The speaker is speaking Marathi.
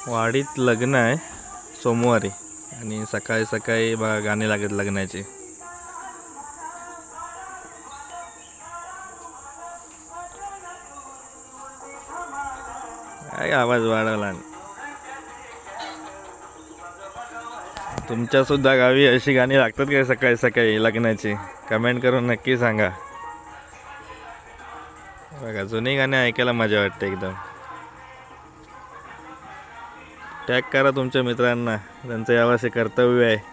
वाडीत लग्न आहे सोमवारी आणि सकाळी सकाळी बघा गाणी लागत लग्नाची. काय आवाज वाढवला. तुमच्या सुद्धा गावी अशी गाणी लागतात काय सकाळी सकाळी लग्नाची? कमेंट करून नक्की सांगा. बघा जुनी गाणी ऐकायला मजा वाटते एकदम. टॅग करा तुमच्या मित्रांना, त्यांचं यावर्षी कर्तव्य आहे.